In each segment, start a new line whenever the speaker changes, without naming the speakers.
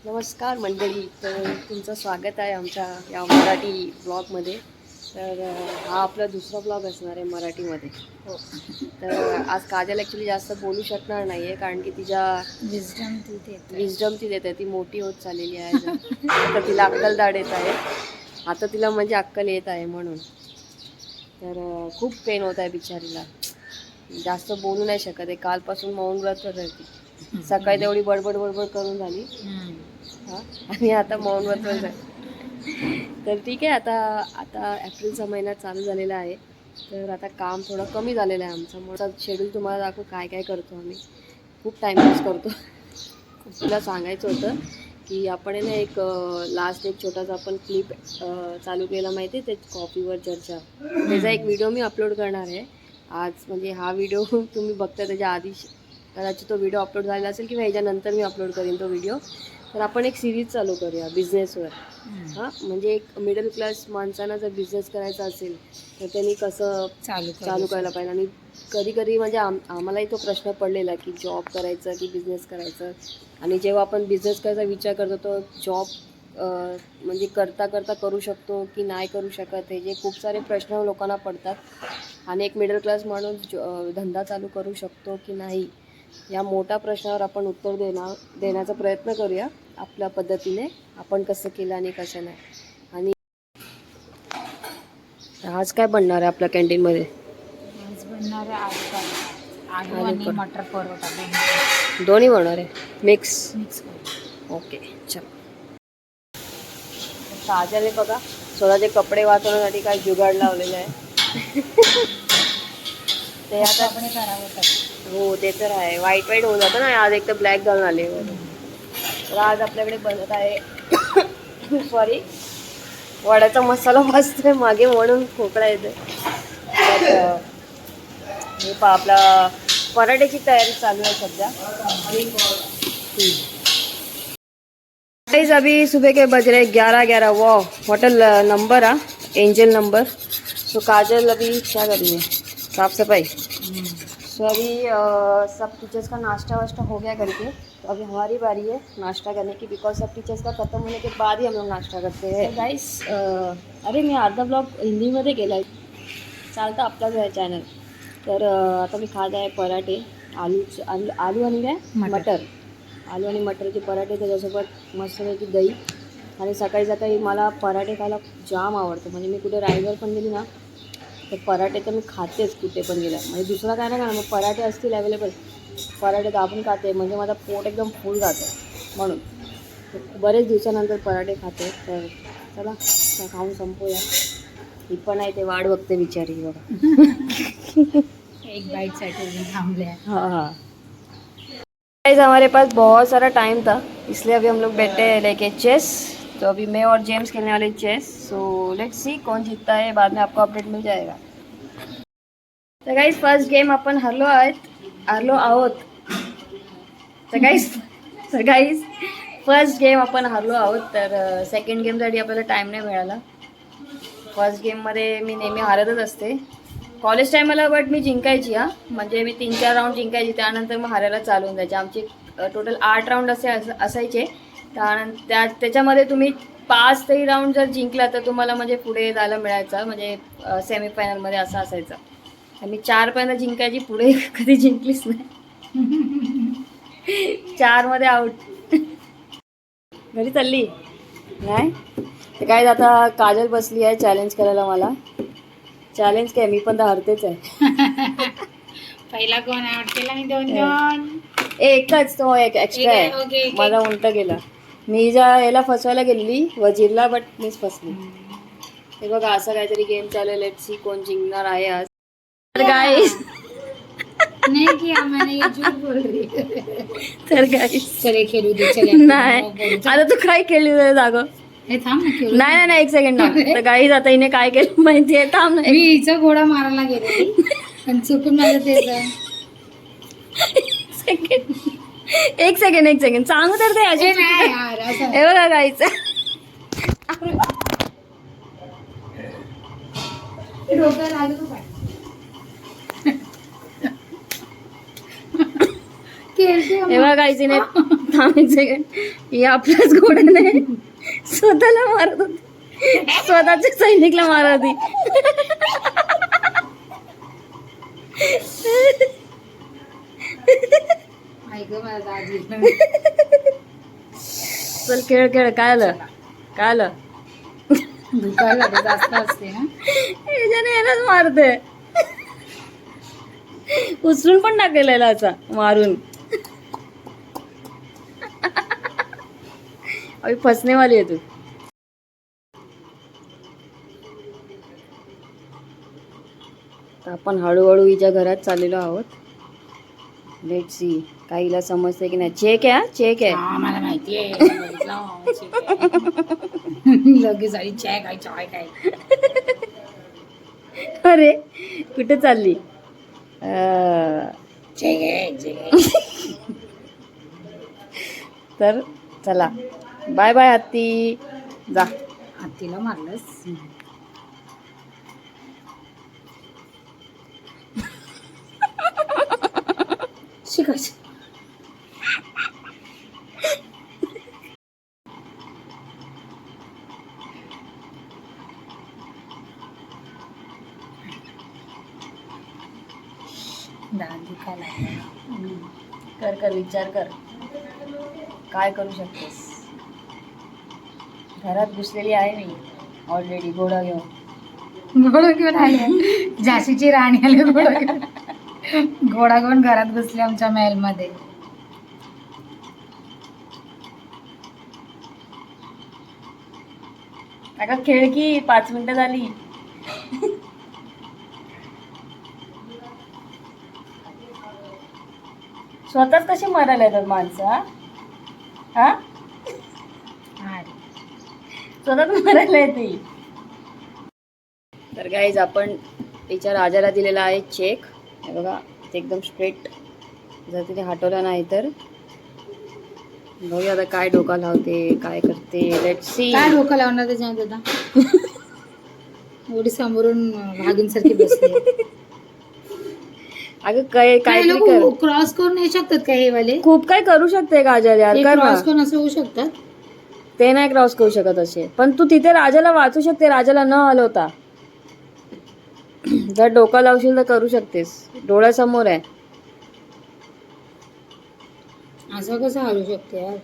नमस्कार मंडळी. तर तुमचं स्वागत आहे आमच्या या मराठी ब्लॉगमध्ये. तर हा आपला दुसरा ब्लॉग असणार आहे मराठीमध्ये. हो. तर आज काजल ॲक्च्युली जास्त बोलू शकणार नाही आहे, कारण की तिच्या विजडम ती देते. ती मोठी होत चाललेली आहे. आता तिला अक्कलदाढ येत आहे. आता तिला म्हणजे अक्कल येत आहे म्हणून. तर खूप पेन होत आहे बिचारीला. जास्त बोलू नाही शकत आहे. कालपासून मौन व्रत राहते. सकाळी तेवढी बडबड करून झाली. हां, आणि आता मौन व्रत झालं. तर ठीक आहे. आता एप्रिलचा महिना चालू झालेला आहे. तर आता काम थोडं कमी झालेलं आहे आमचं. मग शेड्यूल तुम्हाला दाखवू काय काय करतो आम्ही. खूप टाईमपास करतो. तुला सांगायचं होतं की आपण आहे ना एक लास्ट एक छोटासा आपण क्लिप चालू केला माहिती आहे, ते कॉफीवर चर्चा. त्याचा एक व्हिडिओ मी अपलोड करणार आहे आज. म्हणजे हा व्हिडिओ तुम्ही बघता त्याच्या आधी कदाचित तो व्हिडिओ अपलोड झालेला असेल किंवा ह्याच्यानंतर मी अपलोड करीन तो व्हिडिओ. तर आपण एक सिरीज चालू करूया बिझनेसवर. हां, म्हणजे एक मिडल क्लास माणसांना जर बिझनेस करायचा असेल तर त्यांनी कसं चालू करायला पाहिजे. आणि कधी कधी म्हणजे आम्हालाही तो प्रश्न पडलेला की जॉब करायचं की बिझनेस करायचं. आणि जेव्हा आपण बिझनेस करायचा विचार करतो तो जॉब म्हणजे करता करता करू शकतो की नाही करू शकत, हे जे खूप सारे प्रश्न लोकांना पडतात. आणि एक मिडल क्लास माणूस धंदा चालू करू शकतो की नाही, या मोठ्या प्रश्नावर आपण उत्तर देण्याचा प्रयत्न करूया आपल्या पद्धतीने. आपण कसं केलं आणि कसं नाही. आणि आज काय बनणार आहे आपल्या कॅन्टीनमध्ये?
आज बनणार आहे आलू आणि मटर परोठा
दोन्ही बनणार आहे मिक्स. ओके, चल. काजलने बघा स्वतःचे कपडे वाचवण्यासाठी काय जुगाड लावलेलं आहे. ते आता
आपण करावं.
हो, ते तर आहे. वाईट होऊन जातं ना. आज एक तर ब्लॅक घालून आले. तर आज आपल्याकडे बनत आहे सॉरी, वड्याचा मसाला भाजतोय मागे म्हणून खोकला येतोय. तर हे आपला पराठ्याची तयारी चालू आहे सध्या. अभी सुबह के बज रहे 11:11. वो hotel number angel number. So Kajal अभी क्या कर रही है? साफ सफाई. सो अभी सब टीचर्स का नाश्ता वाश्ता हो गया करके. तो अभी हमारी बारी है नाश्ता करने की, बिकॉज सब टीचर्स का ख़त्म होने के बाद ही हम लोग नाश्ता करते हैं. गाइस, अरे मी अर्धा ब्लॉग हिंदीमध्ये केला आहे, चालतं आपलाच आहे चॅनल. तर आता मी खात आहे पराठे. आलू आणि काय मटर. आलू आणि मटरचे पराठे, त्याच्यासोबत मस्तपैकी दही. आणि सकाळी सकाळी मला पराठे खायला जाम आवडतं. म्हणजे मी कुठे रायगड पण गेली ना तर पराठे तर मी खातेच कुठे पण गेलं. म्हणजे दुसरं काय नाही का, मग पराठे असतील अवेलेबल, पराठे दाबून खाते. म्हणजे माझं पोट एकदम फुल जातं म्हणून. बरेच दिवसानंतर पराठे खाते. तर चला खाऊन संपूया. ही पण आहे ते वाढ बघते बिचारी बघा.
एक बाईटसाठी थांबले.
हाँ हाँ. हमारे पास बहुत सारा टाइम था, इसलिए अभी हम लोग बैठे हैं लेके चेस. तो अभी मैं और जेम्स खेलने वाले चेस. सो लेट्स सी कौन जीतता है, बाद में आपको अपडेट मिल जाएगा. तर गाइस फर्स्ट गेम आपण हरलो आहोत. तर गाइस फर्स्ट गेम आपण हरलो आहोत. तर सेकंड गेमसाठी आपल्याला टाईम नाही मिळाला. फर्स्ट गेममध्ये मी नेहमी हारतच असते कॉलेज टायमाला, बट मी जिंकायची. म्हणजे मी 3-4 राऊंड जिंकायची, त्यानंतर मग हारायला चालू होऊन जायचे. आमचे टोटल 8 राऊंड असायचे. त्याच्यामध्ये तुम्ही 5 तरी राऊंड जर जिंकला तर तुम्हाला म्हणजे पुढे जायला मिळायचं, म्हणजे सेमीफायनलमध्ये असं असायचं. मी 4 पर्यंत जिंकायची, पुढे कधी जिंकलीच नाही. 4 मध्ये आउट. घरी चालली नाही. तर काय, आता काजल बसली आहे चॅलेंज करायला मला. चॅलेंज काय, मी पण तर हरतेच आहे.
पहिला कोण आउट केला? मी 2
एकच तो एक एक्स्ट्रा आहे. माझा उलट गेला. मी याला फसवायला गेलेली वजीरला, बट मीच फसली. हे बघा असं काहीतरी गेम चालू आहे. लेट्स सी कोण जिंकणार आहे आज. तर गाईस
नाही किया मैंने, ये झूठ बोल रही है.
तर गाईस
चले खेळू दे. चले
नाही, आता तू काय खेळली जागो.
हे थांब ना, खेळू.
नाही नाही, एक सेकंड ना. तर गाईस आता हिने काय केलं माहितीये, थांब ना.
मी हिचा घोडा मारायला गेले पण चुकून माझं तेच.
एक सेकंड सांगू तर ते असे
नाही यार, असं
हे बघा गाईच.
डोक्याला लागलं. खेळते
हे बघा काहीच नाही. थांब एक सेकंड. हे आपल्याच घोड्याने स्वतःला मारत होती, स्वतःच्या सैनिकला मारत होती.
ऐक मला दाजी
चल खेळ खेळ. काय आलं काय आलं?
दुखायला जास्त असते ना.
याच्याने यालाच मारते. उचलून पण टाकेल याला असा मारून. अभी फसने वाली आहे तू. तर आपण हळूहळू हिच्या घरात चाललेलो आहोत. लेट सी काहीला समजते की नाही. चेक आहे हा, चेक आहे.
हा मला माहिती आहे. लगेच आई चाय काय चाय काय.
अरे कुठे चालली? तर चला बाय बाय हत्ती. जा.
हत्तीला मारलंस. शिकायचं. दात दुखायला
कर कर विचार कर. काय करू शकतेस? घरात घुसलेली आहे मी ऑलरेडी घोडा घेऊन.
घोडा घेऊन आले. झाशीची राणी आली घोडा घेऊन. घोडा घेऊन घरात बसले आमच्या महल मध्ये.
अगं खेळ की 5 मिनिटं झाली. स्वतःच कशी मरायला येतात माणसं? हा स्वतःच मरायला येते. तर गाईज आपण तिच्या राजाला दिलेला आहे चेक. हे बघा ते एकदम स्ट्रेट. जर तिने हटवला नाही तर बघूया आता काय डोका लावते काय करते. Let's see.
काय डोकं लावणार त्याच्यामध्ये आता. एवढी समोरून भागिनसारखी बसली.
अगं काय काय
लोक क्रॉस करून येऊ शकतात का हे वाले?
खूप काय करू शकते काजल यार. कर ना.
क्रॉस करून असं होऊ शकतात.
ते नाही क्रॉस करू शकत असे. पण तू तिथे राजाला वाचू शकते राजाला न हलवता. जर डोका लावशील तर करू शकतेस. डोळ्यासमोर आहे.
असं कसं हलू शकते यार.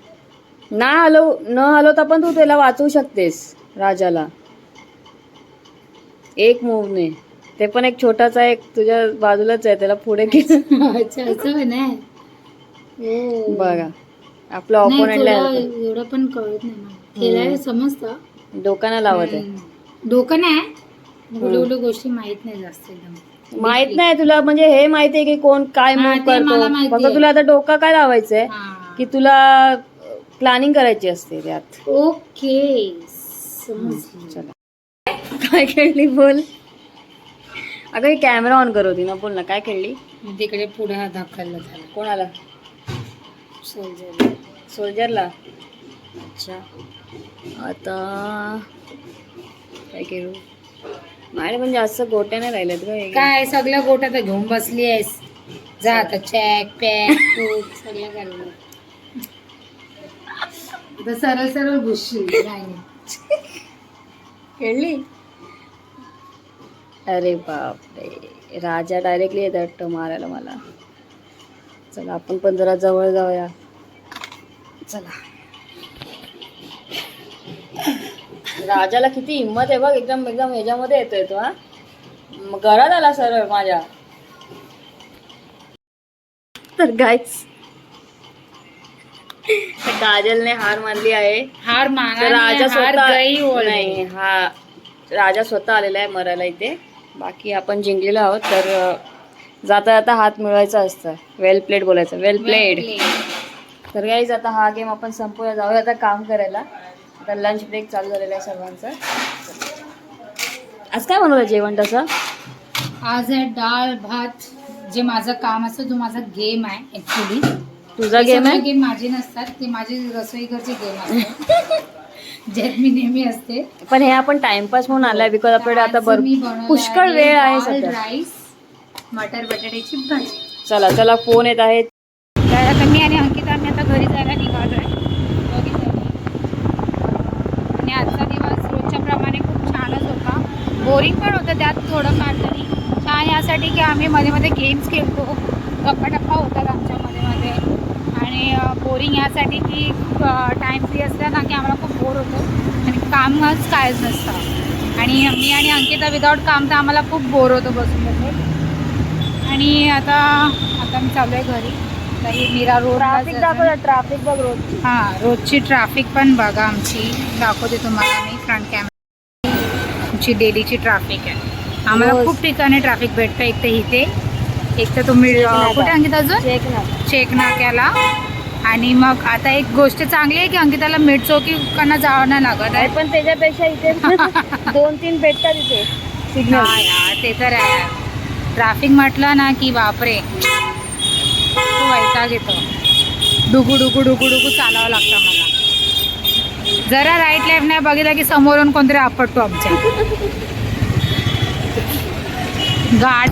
न हलवता पण तू त्याला वाचवू शकतेस राजाला एक मूवने. ते पण एक छोटासा एक तुझ्या बाजूलाच आहे त्याला पुढे
अच्छा असं नाही.
बघा आपलं ऑपोनेंटला
एवढं पण कळत नाही ना. खेळायला समजतं.
डोका नाही लावत आहे.
डोकं नाही. एवढ्या गोष्टी माहित नाही जास्त एकदम.
माहित नाही तुला म्हणजे हे माहिती आहे की कोण काय मूव करतो. फक्त तुला आता डोका काय लावायचंय की तुला प्लॅनिंग करायची असते त्यात.
ओके
चला काय खेळली बोल. अगं ही कॅमेरा ऑन कर होती ना. बोल ना काय खेळली.
तिकडे पुढे हात दाखवला झाला.
कोणाला? सोल्जरला. अच्छा आता काय खेळू. माझे म्हणजे असं गोट्या नाही राहिल्यात ग.
काय सगळ्या गोट्या तर घेऊन बसली आहेस. जा आता चॅक पॅक सगळं करायला. आता सरळ सरळ घुसशील.
खेळली. अरे बापरे राजा डायरेक्टली येतात मारायला मला. चला आपण पण जरा जवळ जाऊया. चला राजाला किती हिंमत आहे बघ. एकदम एकदम ह्याच्यामध्ये येतोय तो. हा घरात आला सरळ माझ्या. तर गाईच काजलने हार मानली आहे.
हार
तर राजा स्वतः
नाही.
नाही हा राजा स्वतः आलेला आहे मरायला इथे. बाकी आपण जिंकलेलो आहोत. तर जाता जाता हात मिळवायचा असतं. वेल प्लेड बोलायचं. वेल प्लेड. तर गाईज आता हा गेम आपण संपूया. जाऊया आता काम करायला. आता लंच ब्रेक चालू झालेला आहे सर्वांचा. आज काय बनवलं जेवण तसं?
आज आहे डाळ भात. जे माझं काम असतं तो माझा गेम आहे ऍक्च्युली.
तुझा गेम आहे?
गेम माझे नसतात. ते माझे रसोई घरचे गेम असतात. ज्यात मी नेहमी असते.
पण हे आपण टाइमपास म्हणून आलाय बिकॉज आपल्याकडे आता पुष्कळ वेळ आहे सध्या.
राईस मटर बटाट्याची भाजी.
चला चला फोन येत आहेत. काय
तर मी आणि अंकिता आम्ही आता घरी जायला निघालो आहे आणि आजचा दिवस रोजच्या प्रमाणे खूप छानच होता. बोरिंग पण होतं त्यात थोडंफार तरी. छान यासाठी की आम्ही मध्ये मध्ये गेम्स खेळतो, गप्पा होतात आमच्या मध्ये आणि बोरिंग यासाठी की टाईम फ्री असला ना की आम्हाला खूप बोर होतो आणि कामच कायच नसतं. आणि मी आणि अंकिता विदाऊट काम तर आम्हाला खूप बोर होतो बसून बसून. आणि आता मी चालू आहे घरी. तरी मीरा रोड
ट्रॅफिक बघ रोज.
हां, रोजची ट्रॅफिक पण बघा आमची, दाखवते तुम्हाला मी फ्रंट कॅमेरा. आमची डेलीची ट्रॅफिक आहे. आम्हाला
रोज.
खूप ठिकाणी ट्रॅफिक भेटतं. एक तर इथे, एक तर तुम्ही कुठे अंकिता अजून चेक नाक्याला. आणि मग आता एक गोष्ट चांगली आहे की अंकिताला मिड चौकीकडनं जावं नाही लागत आहे.
पण त्याच्यापेक्षा इथे 2-3 भेटतात इथे सिग्नल.
हा यार, ते तर आहे. ट्रॅफिक म्हटलं ना की बापरे खूप वैताग येतो. डुगू चालावं लागतं मला. जरा राईट लेफ्ट नाही बघितलं की समोरून कोणतरी आपटतो आमच्या. गाड